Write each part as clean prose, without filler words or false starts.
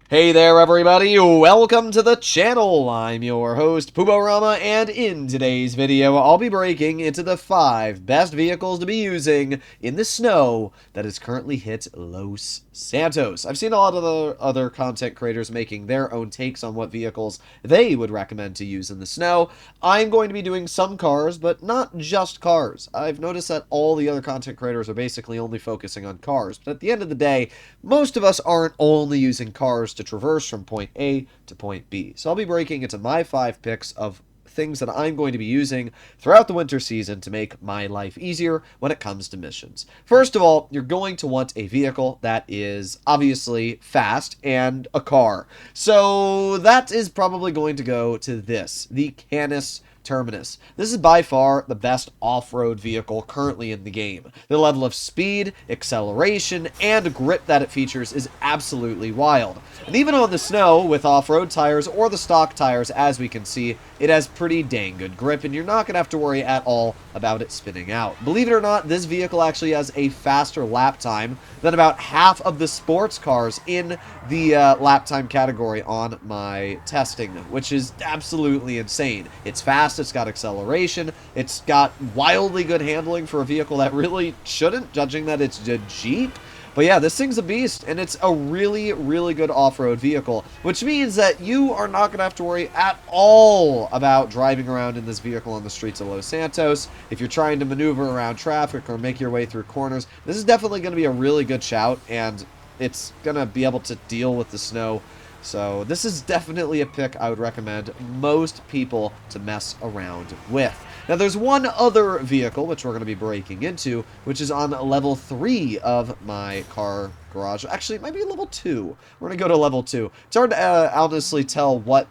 Hey there everybody, welcome to the channel. I'm your host, Puborama, and in today's video, I'll be breaking into the 5 best vehicles to be using in the snow that has currently hit Los Santos. I've seen a lot of the other content creators making their own takes on what vehicles they would recommend to use in the snow. I'm going to be doing some cars, but not just cars. I've noticed that all the other content creators are basically only focusing on cars, but at the end of the day, most of us aren't only using cars to traverse from point A to point B. So I'll be breaking into my 5 picks of things that I'm going to be using throughout the winter season to make my life easier when it comes to missions. First of all, you're going to want a vehicle that is obviously fast and a car. So that is probably going to go to this, the Canis Terminus. This is by far the best off-road vehicle currently in the game. The level of speed, acceleration, and grip that it features is absolutely wild. And even on the snow, with off-road tires or the stock tires, as we can see, it has pretty dang good grip, and you're not going to have to worry at all about it spinning out. Believe it or not, this vehicle actually has a faster lap time than about half of the sports cars in the lap time category on my testing, which is absolutely insane. It's fast, it's got acceleration, it's got wildly good handling for a vehicle that really shouldn't, judging that it's a Jeep. But yeah, this thing's a beast, and it's a really, really good off-road vehicle, which means that you are not going to have to worry at all about driving around in this vehicle on the streets of Los Santos. If you're trying to maneuver around traffic or make your way through corners, this is definitely going to be a really good shout, and it's going to be able to deal with the snow. So this is definitely a pick I would recommend most people to mess around with. Now there's one other vehicle which we're going to be breaking into, which is on level 3 of my car garage. Actually, it might be level 2. We're going to go to level 2. It's hard to honestly tell what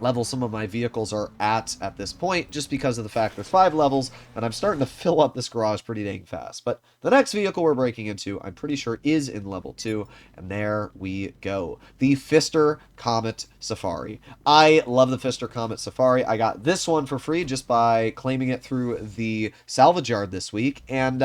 level some of my vehicles are at this point, just because of the fact there's 5 levels, and I'm starting to fill up this garage pretty dang fast. But the next vehicle we're breaking into, I'm pretty sure is in level 2, and there we go. The Pfister Comet Safari. I love the Pfister Comet Safari. I got this one for free just by claiming it through the salvage yard this week, and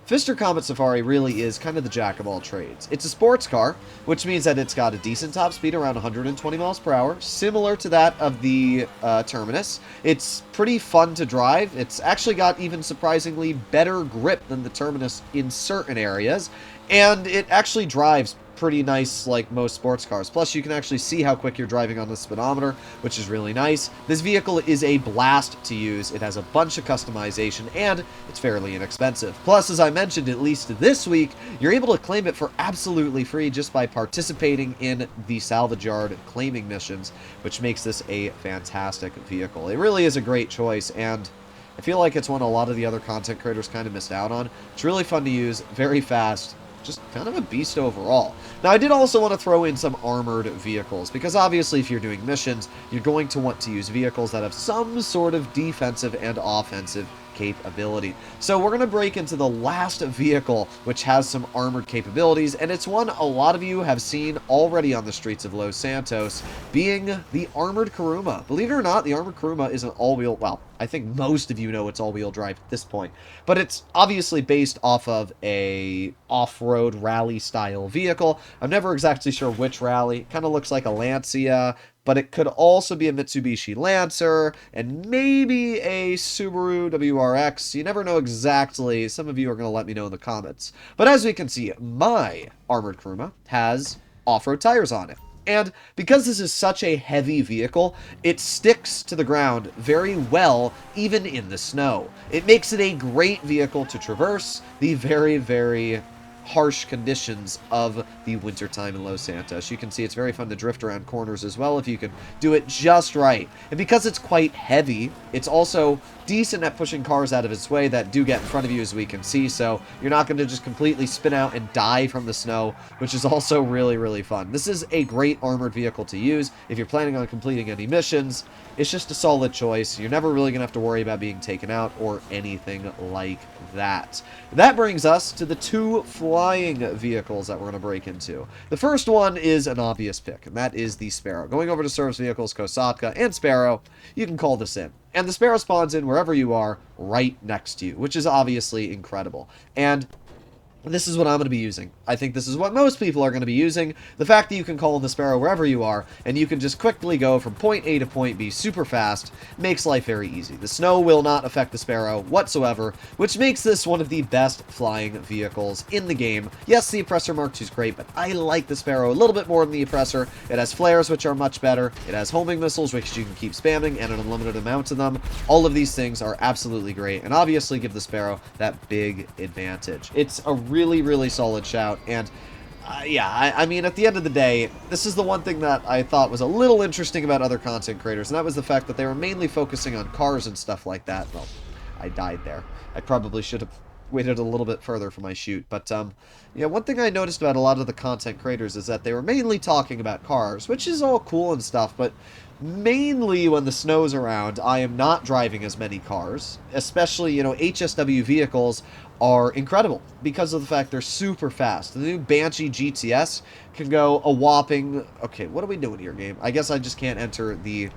Pfister Comet Safari really is kind of the jack of all trades. It's a sports car, which means that it's got a decent top speed around 120 miles per hour, similar to that of the Terminus. It's pretty fun to drive. It's actually got even surprisingly better grip than the Terminus in certain areas, and it actually drives pretty nice like most sports cars. Plus, you can actually see how quick you're driving on the speedometer, which is really nice. This vehicle is a blast to use. It has a bunch of customization, and it's fairly inexpensive. Plus, as I mentioned, at least this week, you're able to claim it for absolutely free just by participating in the salvage yard claiming missions, which makes this a fantastic vehicle. It really is a great choice, and I feel like it's one a lot of the other content creators kind of missed out on. It's really fun to use, very fast, just kind of a beast overall. Now, I did also want to throw in some armored vehicles, because obviously if you're doing missions, you're going to want to use vehicles that have some sort of defensive and offensive capability. So we're going to break into the last vehicle which has some armored capabilities, and it's one a lot of you have seen already on the streets of Los Santos, being the armored Krouma. Believe it or not, the armored Krouma is an all-wheel, well, I think most of you know it's all-wheel drive at this point, but it's obviously based off of a off-road rally style vehicle. I'm never exactly sure which rally. It kind of looks like a Lancia, but it could also be a Mitsubishi Lancer, and maybe a Subaru WRX. You never know exactly. Some of you are going to let me know in the comments. But as we can see, my armored Krouma has off-road tires on it. And because this is such a heavy vehicle, it sticks to the ground very well, even in the snow. It makes it a great vehicle to traverse the very, very harsh conditions of the wintertime in Los Santos. You can see it's very fun to drift around corners as well if you can do it just right. And because it's quite heavy, it's also decent at pushing cars out of its way that do get in front of you, as we can see, so you're not going to just completely spin out and die from the snow, which is also really, really fun. This is a great armored vehicle to use if you're planning on completing any missions. It's just a solid choice. You're never really going to have to worry about being taken out or anything like that. That brings us to the 2 flying vehicles that we're going to break into. The first one is an obvious pick, and that is the Sparrow. Going over to Service Vehicles, Kosatka, and Sparrow, you can call this in. And the Sparrow spawns in wherever you are, right next to you, which is obviously incredible. And this is what I'm going to be using. I think this is what most people are going to be using. The fact that you can call in the Sparrow wherever you are, and you can just quickly go from point A to point B super fast, makes life very easy. The snow will not affect the Sparrow whatsoever, which makes this one of the best flying vehicles in the game. Yes, the Oppressor Mark II is great, but I like the Sparrow a little bit more than the Oppressor. It has flares, which are much better. It has homing missiles, which you can keep spamming, and an unlimited amount of them. All of these things are absolutely great, and obviously give the Sparrow that big advantage. It's a really, really solid shout, and yeah, I mean, at the end of the day, this is the one thing that I thought was a little interesting about other content creators, and that was the fact that they were mainly focusing on cars and stuff like that. Well, I died there. I probably should have waited a little bit further for my shoot, but yeah, one thing I noticed about a lot of the content creators is that they were mainly talking about cars, which is all cool and stuff, but mainly when the snow's around, I am not driving as many cars, especially, you know, HSW vehicles are incredible because of the fact they're super fast. The new Banshee GTS can go a whopping... Okay, what are we doing here, game? I guess I just can't enter the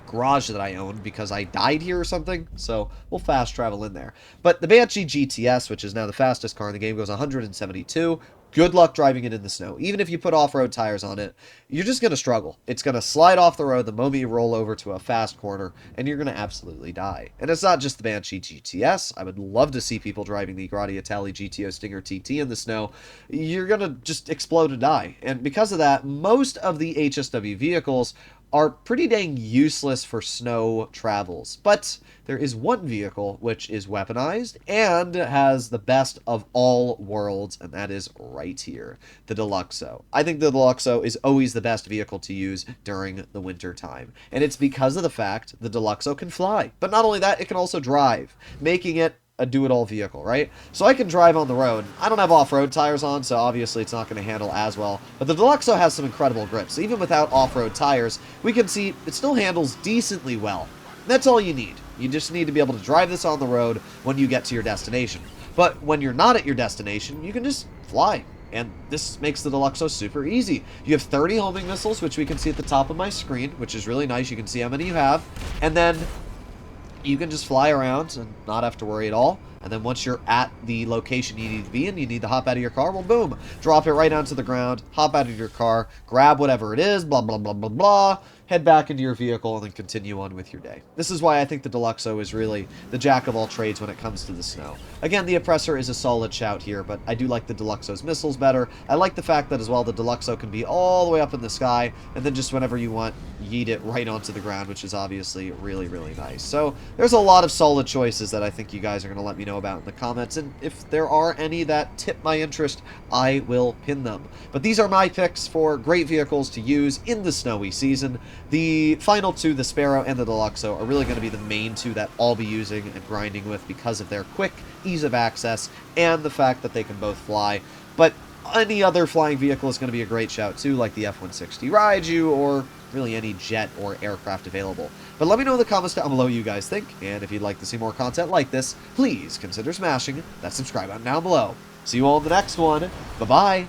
garage that I own because I died here or something, so we'll fast travel in there. But the Banshee GTS, which is now the fastest car in the game, goes 172. Good luck driving it in the snow. Even if you put off-road tires on it, you're just going to struggle. It's going to slide off the road the moment you roll over to a fast corner, and you're going to absolutely die. And it's not just the Banshee GTS. I would love to see people driving the Gradiatali GTO Stinger TT in the snow. You're going to just explode and die. And because of that, most of the HSW vehicles are pretty dang useless for snow travels. But there is one vehicle which is weaponized and has the best of all worlds, and that is right here, the Deluxo. I think the Deluxo is always the best vehicle to use during the winter time, and it's because of the fact the Deluxo can fly. But not only that, it can also drive, making it a do-it-all vehicle, right? So I can drive on the road. I don't have off-road tires on, so obviously it's not going to handle as well. But the Deluxo has some incredible grips. So even without off-road tires, we can see it still handles decently well. That's all you need. You just need to be able to drive this on the road when you get to your destination. But when you're not at your destination, you can just fly. And this makes the Deluxo super easy. You have 30 homing missiles, which we can see at the top of my screen, which is really nice. You can see how many you have. And then you can just fly around and not have to worry at all. And then once you're at the location you need to be in, you need to hop out of your car, well, boom, drop it right onto the ground, hop out of your car, grab whatever it is, blah, blah, blah, blah, blah, head back into your vehicle, and then continue on with your day. This is why I think the Deluxo is really the jack of all trades when it comes to the snow. Again, the Oppressor is a solid shout here, but I do like the Deluxo's missiles better. I like the fact that, as well, the Deluxo can be all the way up in the sky, and then just whenever you want, yeet it right onto the ground, which is obviously really, really nice. So there's a lot of solid choices that I think you guys are going to let me know about in the comments, and if there are any that tip my interest, I will pin them. But these are my picks for great vehicles to use in the snowy season. The final two, the Sparrow and the Deluxo, are really going to be the main two that I'll be using and grinding with because of their quick ease of access and the fact that they can both fly. But any other flying vehicle is going to be a great shout too, like the F-160 Raiju, or really any jet or aircraft available. But let me know in the comments down below what you guys think, and if you'd like to see more content like this, please consider smashing that subscribe button down below. See you all in the next one. Bye-bye.